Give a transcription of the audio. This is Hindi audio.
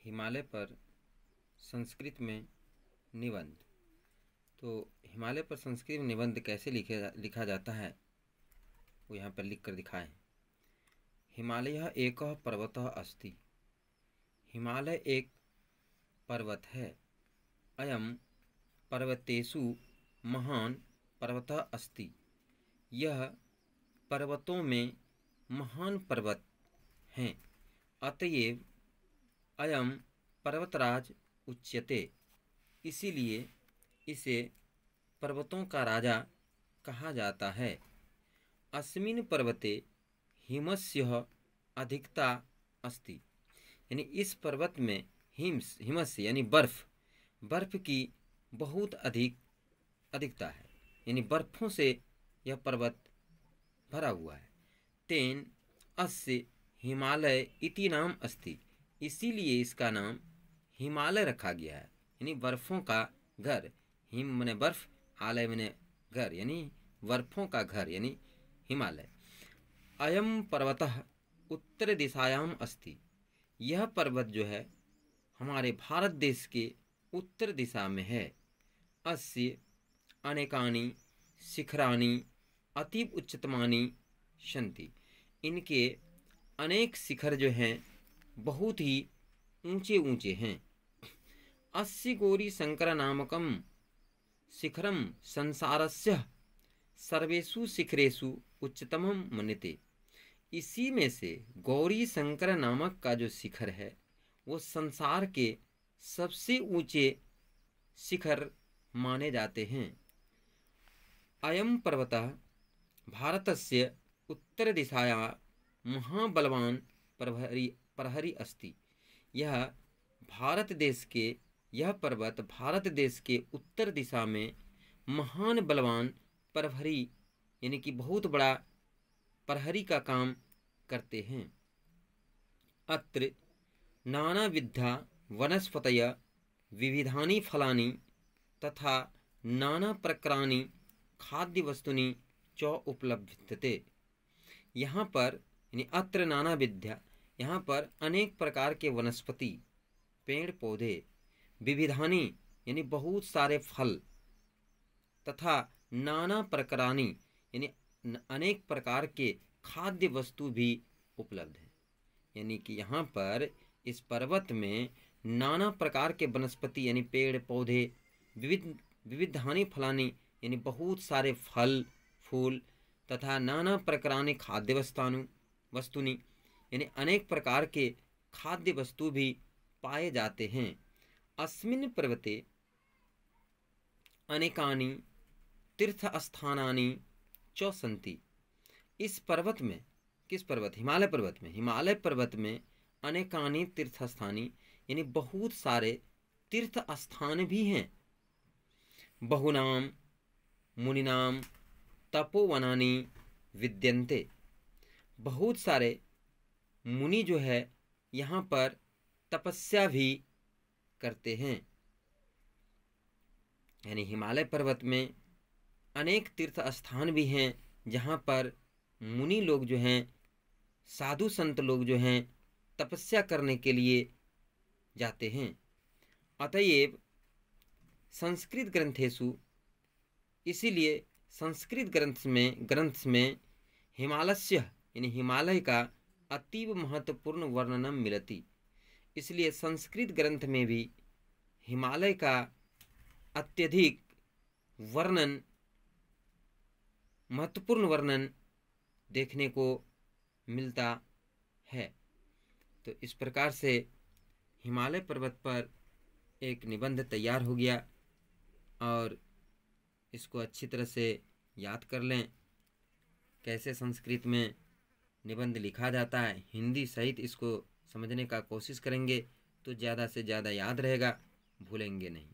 हिमालय पर संस्कृत में निबंध। तो हिमालय पर संस्कृत में निबंध कैसे लिखा जाता है वो यहाँ पर लिख कर दिखाएं। हिमालय एकः पर्वतः अस्ति। हिमालय एक पर्वत है। अयम पर्वतेषु महान पर्वतः अस्ति। यह पर्वतों में महान पर्वत हैं। अतएव अयम पर्वतराज उच्यते। इसीलिए इसे पर्वतों का राजा कहा जाता है। अस्मिन् पर्वते हिमस्य अधिकता अस्ति। यानी इस पर्वत में हिमस्य यानी बर्फ की बहुत अधिकता है। यानी बर्फों से यह पर्वत भरा हुआ है। तेन अस्य हिमालय इति नाम अस्ति। इसीलिए इसका नाम हिमालय रखा गया है। यानी बर्फों का घर। हिम मने बर्फ, आलय मने घर, यानी बर्फों का घर यानी हिमालय। अयम पर्वतः उत्तर दिशायाम अस्ति। यह पर्वत जो है हमारे भारत देश के उत्तर दिशा में है। अस्य अनेकानि शिखराणि अतीव उच्चतमानि सन्ति। इनके अनेक शिखर जो हैं बहुत ही ऊंचे ऊंचे हैं। अस्य गौरी शंकर नामकम शिखरम संसारस्य सर्वेषु शिखरेषु उच्चतमम मन्यते। इसी में से गौरी शंकर नामक का जो शिखर है वो संसार के सबसे ऊंचे शिखर माने जाते हैं। अयम पर्वतः भारतस्य उत्तर दिशायां महाबलवान प्रहरी अस्ति। यह पर्वत भारत देश के उत्तर दिशा में महान बलवान प्रहरी यानी कि बहुत बड़ा प्रहरी का काम करते हैं। अत्र नानाविधा वनस्पतय विविधानि फलानि तथा नाना प्रकाराणि खाद्य वस्तुनि च उपलभ्यते। यहाँ पर यानी अत्र नाना विद्या, यहाँ पर अनेक प्रकार के वनस्पति पेड़ पौधे, विविधानि यानी बहुत सारे फल, तथा नाना प्रकाराणि यानी अनेक प्रकार के खाद्य वस्तु भी उपलब्ध है। यानी कि यहाँ पर इस पर्वत में नाना प्रकार के वनस्पति यानी पेड़ पौधे, विविधानि फलानि यानी बहुत सारे फल फूल, तथा नाना प्रकाराणि खाद्य वस्तुनि यानी अनेक प्रकार के खाद्य वस्तु भी पाए जाते हैं। अस्मिन् पर्वते अनेकानि तीर्थस्थानानि च सन्ति। इस पर्वत में, किस पर्वत? हिमालय पर्वत में अनेकानि तीर्थस्थानी यानी बहुत सारे तीर्थ स्थान भी हैं। बहुनाम मुनिनाम तपोवनानि विद्यन्ते। बहुत सारे मुनि जो है यहाँ पर तपस्या भी करते हैं। यानी हिमालय पर्वत में अनेक तीर्थ स्थान भी हैं जहाँ पर मुनि लोग जो हैं, साधु संत लोग जो हैं तपस्या करने के लिए जाते हैं। अतएव संस्कृत ग्रंथेषु, इसीलिए संस्कृत ग्रंथ में हिमालस्य यानी हिमालय का अतीव महत्वपूर्ण वर्णनम मिलति। इसलिए संस्कृत ग्रंथ में भी हिमालय का अत्यधिक वर्णन, महत्वपूर्ण वर्णन देखने को मिलता है। तो इस प्रकार से हिमालय पर्वत पर एक निबंध तैयार हो गया और इसको अच्छी तरह से याद कर लें कैसे संस्कृत में निबंध लिखा जाता है। हिंदी सहित इसको समझने का कोशिश करेंगे तो ज़्यादा से ज़्यादा याद रहेगा, भूलेंगे नहीं।